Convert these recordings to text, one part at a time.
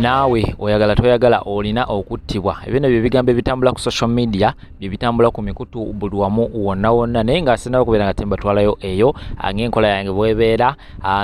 naawe oyagala toyagala olina okuttibwa. Ebino bye bigambo ebitambula ku social media, bye bitambula ku mikutu buli wamu wonna naye nga sinawe kubeera nga tembatwalayo eyo ng'enkola yange bwebeera.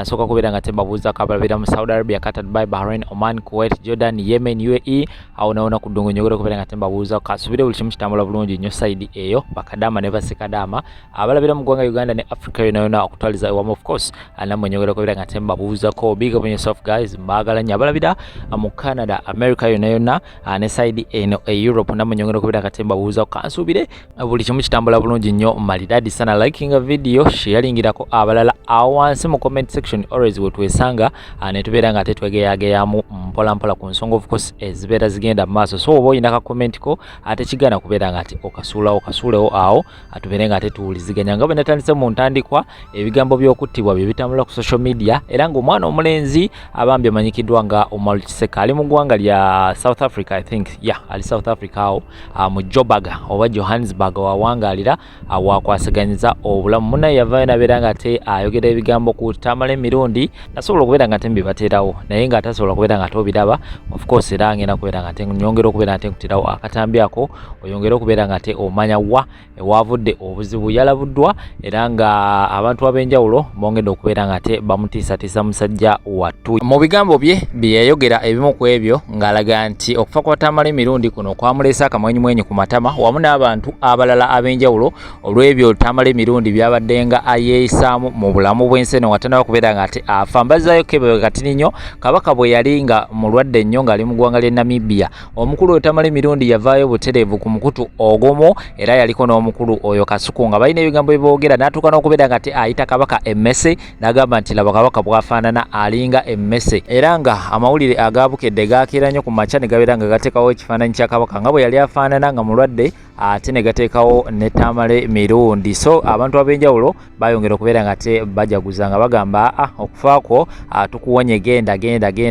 Nsooka kubeera nga tembabuuza kabalabira mu Saudi Arabia, Qatar, Dubai, Bahrain, Oman, Kuwait, Jordan, Yemen, UAE awo nawona ku ddungu nyogera kubeera nga tembabuuza kasubire buli kimu kitambula bulungi nnyo side eyo bakadaama ne basekadaama abalabira mu ggwanga Uganda ne Africa yonna okutwaliza ewamu of course nammwe nyogera kubeera nga tembabuuzako. Big up on yourself guys, mbaagala nnyo abalabira mu Canada, America yonna ne side eno Europe nammwe nyogera kubeera nga tembabuuza kansubire buli kimu kitambula bulungi nnyo malidadi sana. Liking a video, sharingirako abalala awansi mu comment section always wetwesanga ne tubeera nga tetwegeyageyamu mpola mpola ku nsonga of course ezibeera zigenda mu maaso. So oba oyina ka comment ko ate kigana kubeera nga ate okasuulewo awo atubeere nga ate tuwuliziganya nga bwe natandise mu ntandikwa ebigambo by'okuttibwa bye bitambula ku social media era ng'omwana omulenzi abambi amanyikiddwa nga Omar Kiseka ali mu ggwanga lya South Africa I think ali South Africa awo mu Joburg oba Johannesburg wawangaalira wakwasiganyiza obulamu munnaye yavaayo nabeera nga ate ayogera ebigambo ku tamala emirundi nasobola okubeera nga ate mbibateerawo naye nga atasobola kubeera nga ate obiraba of course era ngenda kubeera nga ate nyongera okubeera nga ate nkutirawo akatambi ako oyongera okubeera nga ate omanya ewavudde obuzibu yalabuddwa era nga abantu ab'enjawulo bongedde okubeera nga ate bamutiisatiisa musajja wattu. Mu bigambo bye yayogera ebimu ku ebyo ng'alaga nti okufa kwa tamala emirundi kuno kwamuleesa akamwenyumwenyu ku matama wamu n'abantu abalala ab'enjawulo olw'ebyo tamala emirundi byabadde nga ayeeyisaamu mu bulamu bw'ensi eno nga tanaba kubeera nga ate afa. Mbazaayo kebe katini nnyo kabaka bwe yali nga mulwadde nnyo ng'ali mu ggwanga ly'e Namibia. Omukulu oyo tamala emirundi yavaayo butereevu ku mukutu ogumu era yaliko n'omukulu oyo Kasuku nga balina ebigambo bye boogera n'atuuka n'okubeera nga ate ayita kabaka emmese n'agamba nti laba kabaka bw'afaanana alinga emmese era nga amawulire agaabukedde gaakeera nnyo ku makya ne gabeera nga gateekawo ekifaananyi kya kabaka nga bwe yali afaanana nga mulwadde ate ne gateekawo ne tamala emirundi. So abantu ab'enjawulo bayongera okubeera nga ate bajaguza nga bagamba okufa kwo tukuwonye genda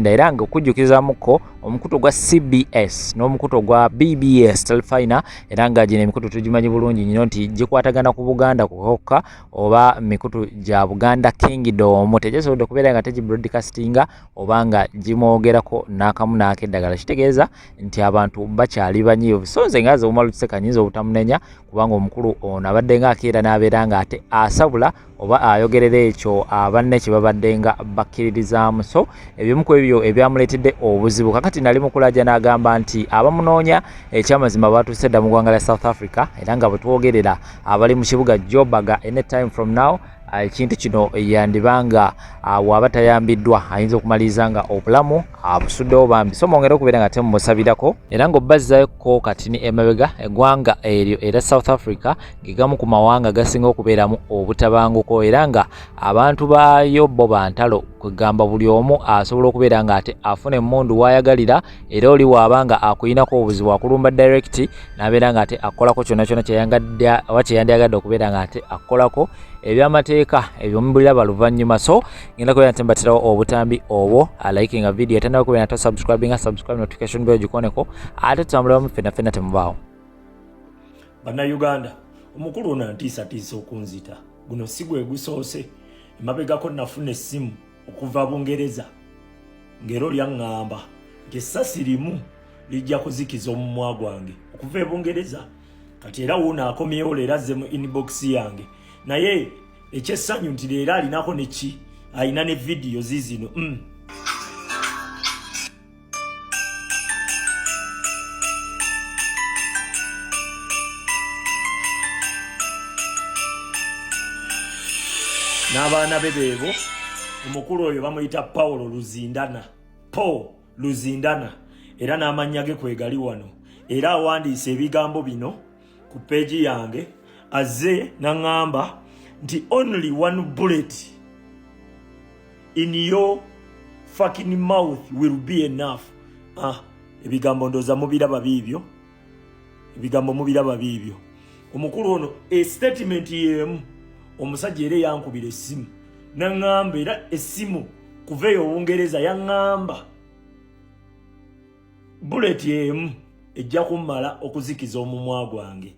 era nga okujjukizaamuko omukutu gwa CBS n'omukutu gwa BBS Telefina era nga gino emikutu tugimanyi bulungi nnyo nti gikwatagana ku Buganda kwokka oba mikutu gya Buganda Kingdom tegesobodde okubeera nga tegibroadcastinga oba nga gimwogerako n'akamu n'akeddagala kitegeeza nti abantu bakyali banyiivu. So nze nga ze Omar Kiseka nyinza obutamunenya kubanga omukulu ono abadde nga akeera n'abeera nga ate asabula oba ayogerera ekyo abanne kye babadde nga bakkiririzaamu. So ebimu ku ebyo ebyamuleetedde obuzibu kakati nali mukulaja n'agamba nti abamunoonya ekyamazima batuuse dda mu ggwanga lya South Africa era nga bwe twogerera abali mu kibuga Joburg anytime from now ekintu kino yandibanga waba tayambiddwa ayinza okumaliriza nga obulamu abusuddewo bambi. So mwongere okubeera nga temumusabirako era ng'obbazzaako katini emabega eggwanga eryo era South Africa gegamu ku mawanga gasinga okubeeramu obutabanguko era nga abantu baayo bo bantalo kwegamba buli omu asobola okubeera nga ate afuna emmundu waayagalira era oli waaba nga akuyinako obuzibu akulumba direct n'abeera nga ate akolako kyonna kyeyandiyagadde okubeera nga ate akolako ebyamateeka ebyomubulira baluvannyuma. So ngenda kubeera nti mbatirawo obutambi obwo likinga video tandaba kubeera nti subscribe notification bell gikoneko ate tutambulamu ffenna temubaawo. Bannayuganda omukulu ono antiisatiisa okunzita guno si gwe gusoose emabegako nafuna essimu okuva Bungereza ngero lyaŋŋamba nti essasi limu lijja kuzikiza omumwa gwange okuva e Bungereza kati era wuuno akomyewo leero azze mu inbox yange naye ekyessanyu nti leero alinako neki alina ne vidiyo zizino n'abaana be beebo omukulu oyo bamuyita Paul Luzindana era n'amannya ge kwegali wano era awandiise ebigambo bino ku peegi yange azze n'aŋŋamba nti only one bullet in your fucking mouth will be enough. Ebigambo ndoza mubiraba biibyo omukulu ono statement yemu omusajja era yankubira essimu n'aŋŋamba era essimu kuva eyo Bungereza yaŋŋamba bullet yemu ejja kummala okuzikiza omumwa gwange.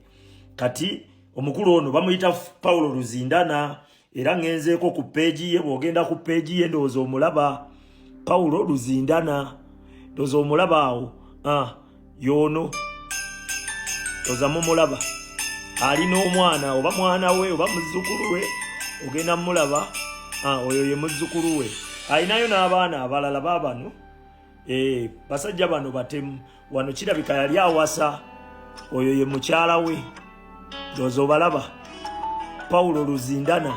Kati omukulu ono bamuyita Paul Luzindana era ngenzeeko ku peegi ye bw'ogenda ku peegi ye ndowooza omulaba Paul Luzindana dozo omulaba awo yono doza mumulaba alina omwana oba mwana we oba muzzukulu we ogenda mulaba oyo ye muzzukulu we alinayo n'abaana abalala babano basajja bano batemu wano kirabika yali awasa oyo ye mukyala we dozo balaba Paulo Luzindana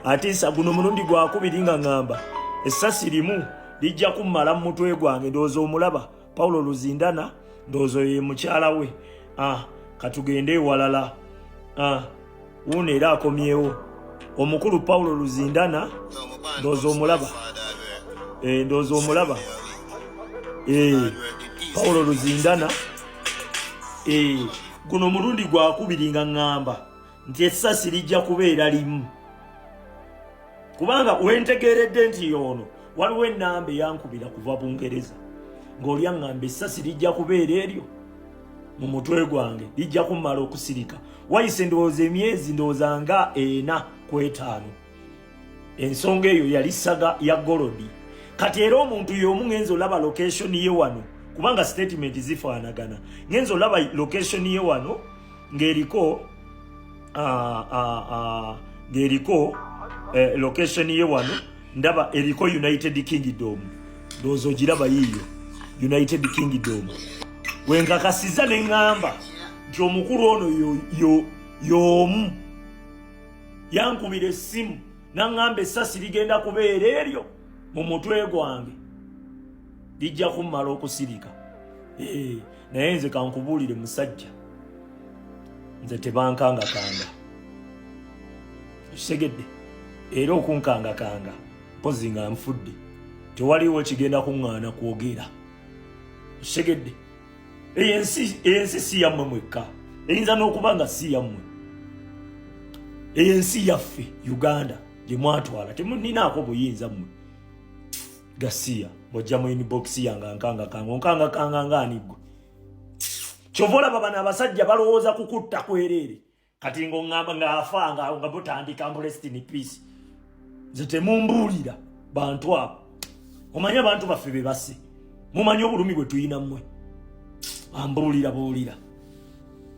atiisa guno mulundi gwakubiri nga ngamba essasi limu lijja kummala mu mutwe gwange dozo omulaba Paulo Luzindana dozo ye mukyala we katugende ewalala wuno era akomyewo omukulu Paulo Luzindana dozo omulaba dozo omulaba Paulo Luzindana guno mulundi gwakubiri nga ngamba nti essasi lijja kubeera limu kubanga wentegeredde nti yono waliwo ennamba eyankubira kuva Bungereza ng'olya ngamba essasi lijja kubeera eryo mu mutwe gwange lijja kummala okusirika wayise ndowooza emyezi ndowooza nga 4 ku 5 ensonga eyo yali saga ya Golodi kati era omuntu y'omu ngenzo olaba location ye wano kubanga statement zifaanagana ngenzo olaba location ye wano ng'eriko location ye wano ndaba eriko United Kingdom dozo giraba yiyo United Kingdom wenkakasiza neŋŋamba nti omukulu ono y'omu yankubira essimu naŋŋamba essasi ligenda kubeera eryo mu mutwe gwange lijja kummala okusirika naye nze kankubuulire musajja nze tebankangakanga kisegedde era okunkangakanga mpozi nga nfudde tewaliwo kigenda kuŋŋaana kwogera kisegedde ensi si yammwe mwekka eyinza n'okuba nga si yammwe ensi yaffe Uganda gye mwatwala temuninaako buyinza mmwe gasiya bw'ojja mu inbox yange onkangakanga ng'anigwe kyova olaba bano abasajja balowooza kukutta kwereere kati ng'oŋŋamba ng'afa nga butandika mbu rest in peace nze temumbuulira bantu abo omanyi abantu baffe be base mumanyi obulumi bwe tuyina mmwe ambuulira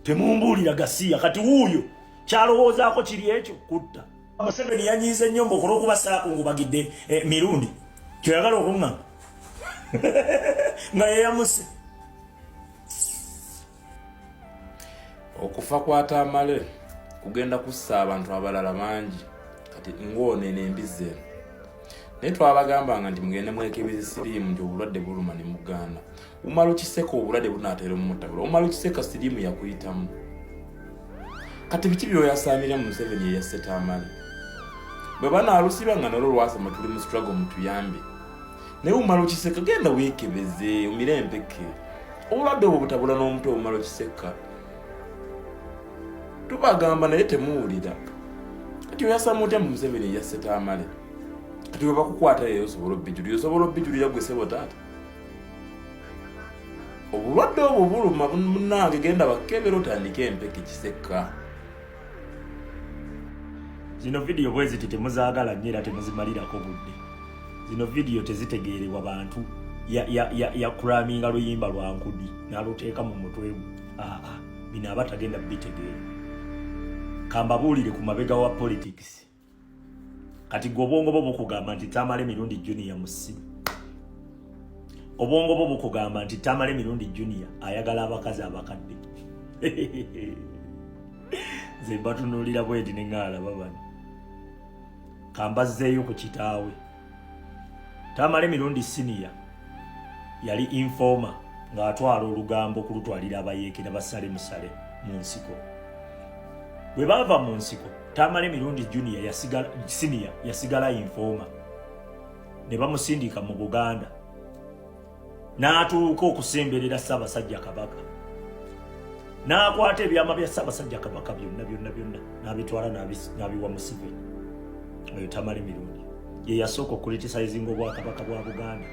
temumbuulira gasiya kati wuuyo kyalowoozaako kiri ekyo kutta Museveni yanyiize nnyo mbokolo okuba saakungubagidde mirundi kyoyagala okuŋŋamba nga yeyamuse okufa kwa Tamale kugenda kussa abantu abalala bangi kati ngoone n'embize naye twabagambanga nti mugende mwekebeze siriimu nti obulwadde buluma ne muganda umala okiseka obulwadde bunaatera omutabula umala okiseka siriimu yakuyitamu kati biki byoyasaamira mu Museveni eyasse Tamale bwe banaalusiba nga nalwo lwasema tuli mu struggle mutuyambe naye umala okiseka genda weekebeze omire empeke obulwadde obwo butabula n'omutu omala okiseka tubagamba naye temuwulira kati oyasama otya mu Museveni eyasse Tamale kati we bakukwata eyo osobola obbijulira gwe ssebo taata obulwadde obwo buluma munnange genda bakebera otandike empeke kiseka zino video bweziti temuzaagala nnyo era temuzimalirako budde zino video tezitegeerebwa bantu yakuraminga luyimba lwa nkudi n'aluteeka mu mutwe bino aba tagenda bitegeera kambabuulire ku mabega wa politics kati gwe obwongo bwo bukugamba nti Tamale mirundi junior musibe obwongo bwo bukugamba nti Tamale mirundi junior ayagala abakazi abakadde ze batunuulira bwedi neŋŋaala babano kambazzeeyo ku kitaawe Tamale mirundi senior yali informa ng'atwala olugambo kulutwalira abayeekera basale musale mu nsiko bwe baava mu nsiko Tamale mirundi junior senior yasigala informa ne bamusindika mu Buganda n'atuuka okusemberera Ssaabasajja Kabaka n'akwata ebyama bya Ssaabasajja Kabaka byonna n'abitwala n'abiwa Museveni oyo Tamale mirundi ye yasooka okucriticizinga obwakabaka bwa Buganda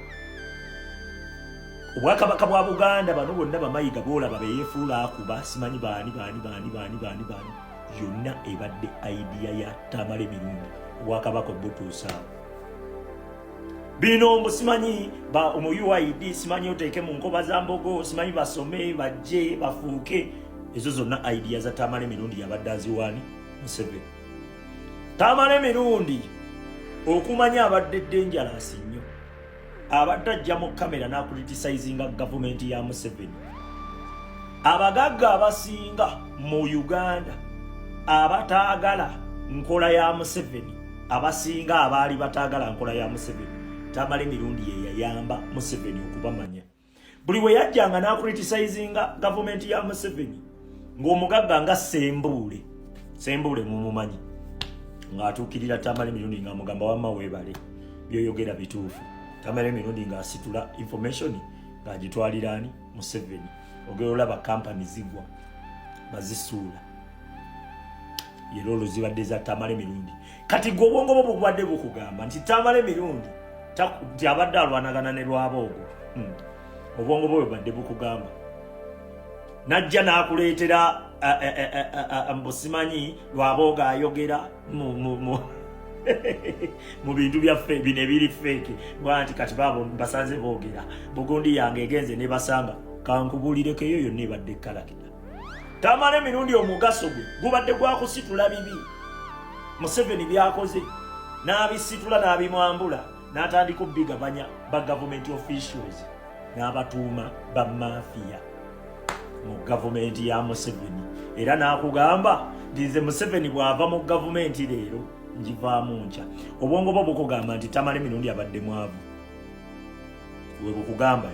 obwakabaka bwa Buganda bano bonna bamayiga boolaba beyeefuula akuba simanyi baani yonna ebadde idea ya Tamale mirundi obwakabaka obutuusaawo bino musimanyi ba mu UID simanyi oteeke mu nkoba za mbogo simanyi basome bajje bafuuke ezo zonna idea za Tamale Mirundi yabadde aziwaani Museveni. Tamale Mirundi okumanya abadde dangerous nnyo abadde ajja mu kamera n'akuriticizinga gavumenti ya Museveni. Abagagga abasinga mu Uganda abataagala nkola ya Museveni abasinga abaali bataagala nkola ya Museveni Tamale Mirundi ye yayamba Museveni okubamanya. Buli we yajjanga n'akuriticizinga gavumenti ya Museveni ng'omugagga nga Sembule mumumanyi ng'atuukirira Tamale Mirundi nga mugamba wamma weebale byoyogera bituufu. Tamale Mirundi ng'asitula information ng'agitwalira ani Museveni. Ogera olaba kampani zigwa bazisuula yero oluzibadde za Tamale Mirundi. Kati gwe obwongo bwo bubadde bukugamba nti Tamale Mirundi nti abadde alwanagana ne Lwaboogo. Obwongo bwo bubadde bukugamba najja n'akuleetera mbusimanyi Lwaboogo ayogera mu bintu bya fake bine biri fake bwanti kati babo basanze boogera Bugundi yange egenze ne basanga kankubulireko eyo yonna ebadde kalakita. Tamale Mirundi omugaso gwe gubadde gwa kusitula bibi Museveni byakoze n'abisitula n'abimwambula n'atandika obbigabanya ba government officials n'abatuuma ba mafia mu gavumenti ya Museveni. Era n'akugamba nti Museveni bw'ava mu gavumenti leero njivaamu nkya. Obwongo bwo bukugamba nti Tamale Mirundi abadde mwavu we bukugamba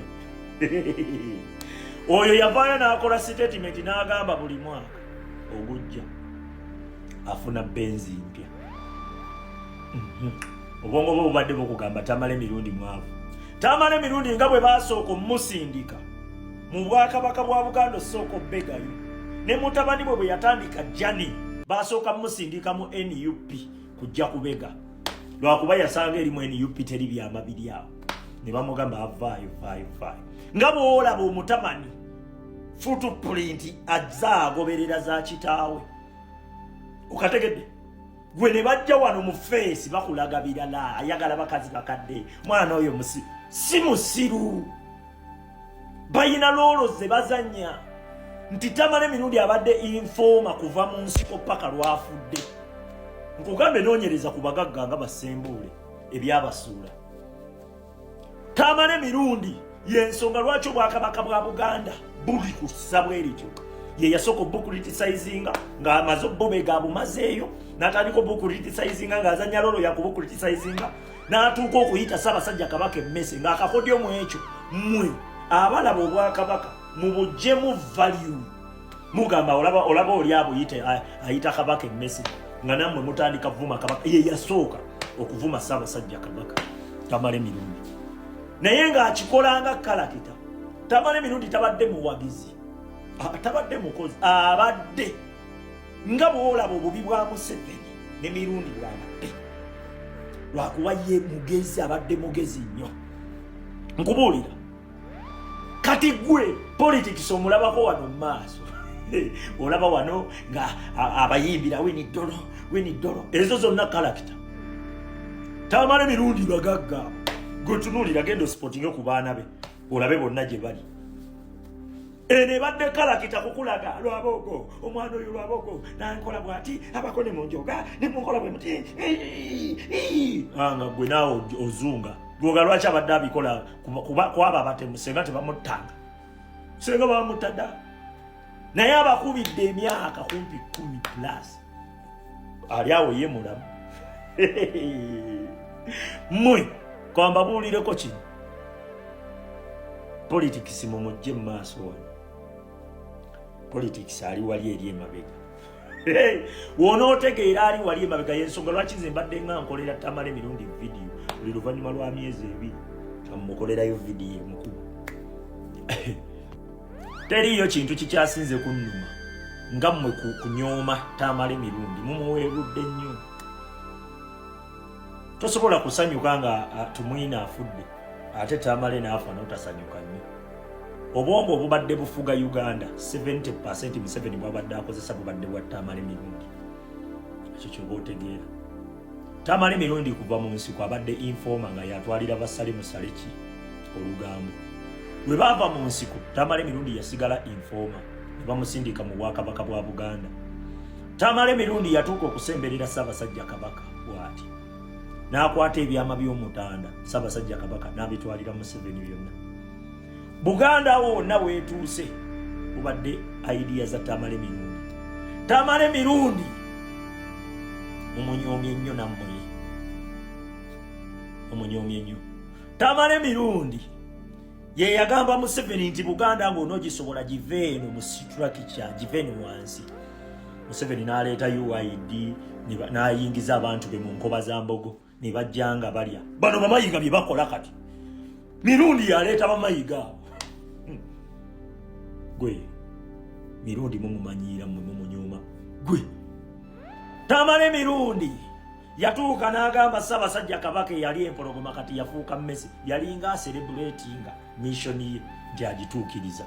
oyo yavaayo n'akola statement n'agamba buli mwaka ogujja afuna benzi mpya. Obwongo bwo bubadde bukugamba Tamale Mirundi mwavu. Tamale Mirundi nga bwe baasooka omusindika mu bwakabaka bwa Buganda osooka obbegayo ne mutabani bwe yatandika Jani baasooka musindika mu NUP kujja kubega lwakuba yasanga eri mu NUP teri byama biri awo ne bamugamba avaayo nga bw'olaba omutabani footprint azaagoberera za kitaawe okategedde gwe ne bajja wano mu face bakulaga birala ayagala bakazi bakadde mwana oyo si musiru bayina lolo ze bazanya nti Tamale Mirundi abadde informa kuva mu nsiko paka lwafudde. Nkugambe noonyereza ku bagagga nga Basembule ebyabasuula. Tamale Mirundi yensonga lwaki obwakabaka bwa Buganda buli ku ssabwe erityo ye yasooka obukulitisayizinga ng'amaze obbobega abumazeeyo n'atandika obukulitisayizinga ng'azanya lolo yakubukulitisayizinga n'atuuka okuyita Ssaabasajja Kabaka emmese ng'akakodyo mu ekyo mmwe abalaba obwakabaka mubuggyemu value mugamba olaba oli abuyite ayita Kabaka emmese nga nammwe mutandika vuma Kabaka ye yasooka okuvuma Ssaabasajja Kabaka Tamale Mirundi. Naye ng'akikolanga kalakita Tamale Mirundi tabadde muwagizi tabadde mukozi abadde nga bw'olaba obubi bwa Museveni ne Mirundi bw'abadde lwakuba ye mugezi abadde mugezi nnyo. Nkubuulira kati gwe politics omulabako wano mu maaso olaba wano nga abayimbira Winnie Dolo ezo zonna kalakita. Tamale Mirundi bagagga gwe tunuulira genda sporting ku baana be olabe bonna gye bali. Ene badde kalakita kukulaga Lwaboogo omwana oyo Lwaboogo nankola bwati abakone mu njoga ne munkola bwe muti anga gwe naawe ozunga gwoga lwaki abadde abikola kwaba abatemu senga tebamuttanga senga bamuttada naye abakubidde emyaka kumpi 10+ ali awo ye mulamu mmwe kwambabuulireko kino politics mumujje mu maaso wano. Politics ali wali eri emabega wonootegeera ali wali emabega y'ensonga lwaki nze mbadde nga nkolera Tamale Mirundi video buli luvannyuma lwa myezi 2 nga mmukolerayo video emukulu teriyo kintu kikyasinze kunnuma nga mmwe kunyooma Tamale Mirundi mumuweerudde nnyo. Tosobola kusanyuka nga tumwina afudde ate Tamale naafa n'otasanyuka nnyo. Obwongo obubadde bufuga Uganda 70% Museveni bwabadde akozesa bubadde bwa Tamale Mirundi. Ekyo ky'oba otegeera Tamale mirundi kuva mu nsiko abadde informa nga yatwalira basale musaleki olugambo. Bwe bava mu nsiko Tamale mirundi yasigala informa ne bamusindika mu Bwakabaka bwa Buganda. Tamale mirundi yatuuka okusemberera Ssaabasajja Kabaka bw'ati. N'akwata ebyama by'omutanda Ssaabasajja Kabaka n'abitwalira Museveni byonna. Buganda wonna weetuuse bubadde idea za Tamale mirundi. Tamale mirundi omunyoomye nnyo nammwe. Omunyoomye nnyo. Tamale mirundi ye yagamba Museveni nti Buganda ng'onoogisobola give eno mu structure give eno wansi. Museveni n'aleeta UID n'ayingiza abantu be mu nkoba za mbogo ne bajjanga balya. Bano bamayiga bye bakola kati. Mirundi yaleeta bamayiga. Gwe mirundi mumumanyiira mumunyooma. Gwe Tamale mirundi yatuuka n'agamba Ssaabasajja Kabaka yali empologoma kati yafuuka mmesi. Yali nga celebratinga mission ye nti agituukiriza.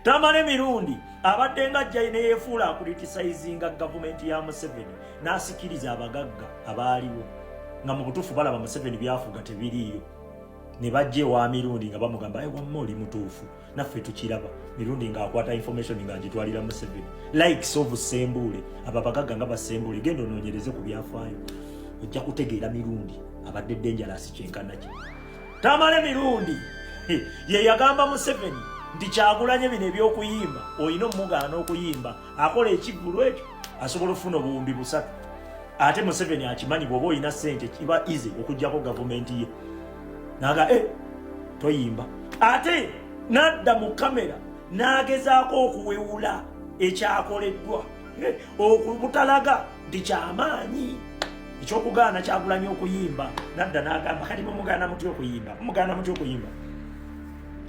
Tamale mirundi abadde nga ajja ne yeefuula akulitisizinga gavumenti ya Museveni n'asikiriza abagagga abaaliwo nga mu butuufu balaba Museveni byafuga tebiriiyo. Ne bajje wa mirundi nga bamugamba ayi wamma oli mutuufu naffe tukiraba. Mirundi ng'akwata information nga ngitwalira Museveni likes of Sembule. Ababagagga nga basembule genda onoonyereze ku byafaayo ojja kutegeera mirundi abadde dangerous kyenkana kye. Tamale mirundi ye yagamba Museveni nti Kyagulanyi bino eby'okuyimba olina omugaana okuyimba akola ekiggulu ekyo asobola okufuna obuwumbi 3. Ate Museveni akimanyi bw'oba olina ssente kiba easy okugjako gavumenti ye. Naga toyimba. Ate nadda mu kamera n'agezaako okuwewula ekyakoleddwa okubutalaga nti kyamaanyi ekyokugaana Kyagulanyi okuyimba. Nadda n'agamba kati mumugaana mutya okuyimba, mumugaana mutya okuyimba.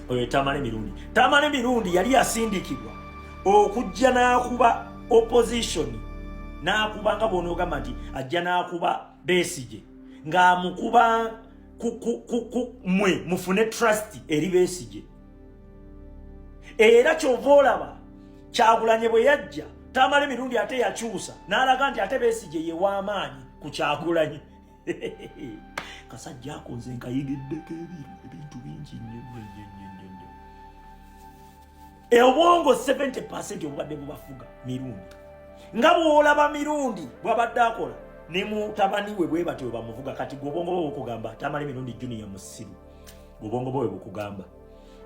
Oyo Tamale mirundi. Tamale mirundi yali asindikibwa okujja n'akuba opposition n'akuba nga bw'onoogamba nti ajja n'akuba Besigye ng'amukuba mwe mufune trust eri Besigye. Era kyova olaba Kyagulanyi bwe yajja Tamale mirundi ate yakyusa n'alaga nti ate Besigye ye w'amaanyi ku Kyagulanyi. Kasajja akoze nkayigiddeko ebintu bingi nnyo. Obwongo 70% obubadde bubafuga mirundi. Nga bw'olaba mirundi bw'abadde akola ne mutabani we bwe batyo bamuvuga kati obwongo bwo bukugamba Tamale mirundi Junior musiru. Obwongo bwo bukugamba.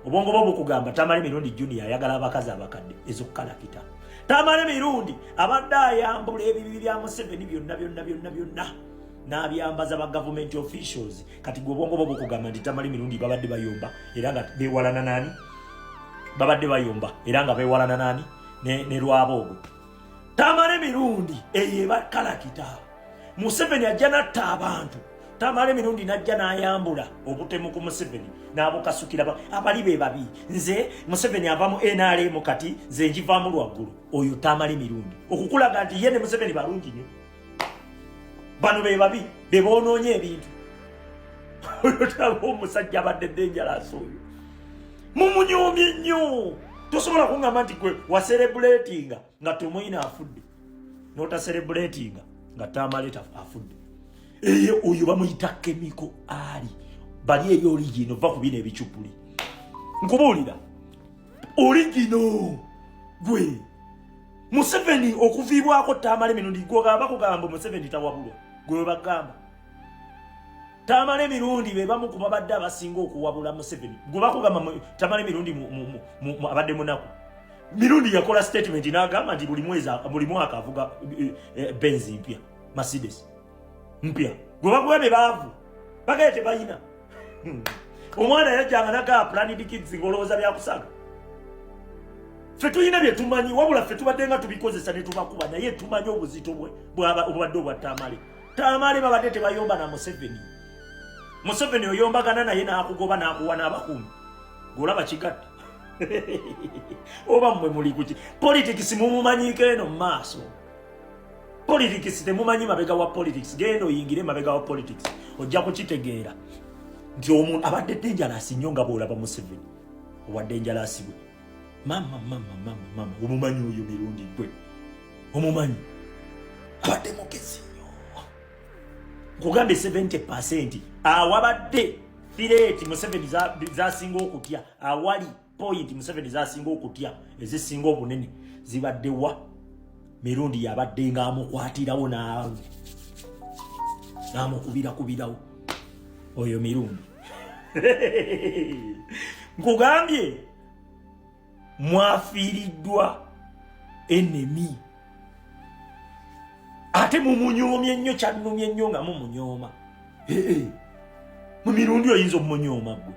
Obwongo bwo bukugamba Tamale mirundi Junior ayagala abakazi abakadde ezokkalakita. Tamale mirundi abadde ayambula ebibi bya Museveni byonna n'abyambaza ba government officials kati obwongo bwo bukugamba nti Tamale mirundi babadde bayomba era nga beewalana nani? Babadde bayomba era nga beewalana nani? Ne Lwabogo. Tamale mirundi eye bakkalakita. Museveni ajja n'atta abantu. Tamale mirundi n'ajja n'ayambula obutemu ku Museveni n'abukasukira abali be babi. Nze Museveni avamu NRM kati nze njivaamu lwaggulu. Oyo Tamale mirundi okukulaga nti ye ne Museveni balungi nnyo. Bano be babi be boonoonye ebintu. Oyo taba omusajja abadde dangerous oyo. Mumunyoomye nnyo. Tosobola kungamba nti gwe waselebratinga nga Tumwine afudde n'ota celebratinga nga Tamale afudde. Oyo bamuyita Chemical Ali. Bali eyo origino va ku bino ebicupuli. Nkubuulira origino gwe Museveni okuviibwako Tamale mirundi gwogamba kugamba Museveni tawabulwa gwe bagamba. Tamale mirundi be bamu kuba badde abasinga okuwabula Museveni. Gwe bakugamba Tamale mirundi abadde munaku. Mirundi yakola statement n'agamba nti buli mwaka avuga Benz mpya, Mercedes mpya. Gwe bagwebe baavu bagaye tebayina. Omwana yajjanga naga Planned Kids ngolowooza byakusaga. Ffe tuyina bye tumanyi wabula ffe tubadde nga tubikozesa ne tubakuba naye tumanyi obuzito obubadde obwa Tamale. Tamale babadde tebayomba na Museveni. Museveni oyombagana naye n'akugoba n'akuwa n'abakumi. Golaba kigatta. Oba mmwe muli kuki. Politics mumumanyiiko eno mu maaso. Politics temumanyi mabega wa politics. Genda oyingire mabega wa politics. Ojja kukitegeera nti omuntu abadde dangerous nnyo nga bw'olaba Museveni. Owa dangerous bwe. Mama. Omumanyi oyo mirundi gwe. Omumanyi. Abadde mugezi nnyo. kugambe 70% awabadde threat Museveni zasinga okutya awali point Museveni zasinga okutya ezisinga obunene zibadde wa mirundi yabadde nga amukwatirawo n'amukubirawo oyo mirundi nkugambye mwafiiriddwa enemy ate mumunyoomye nnyo kyannumye nnyo nga mumunyooma mu mirundi oyinza omumunyooma gwe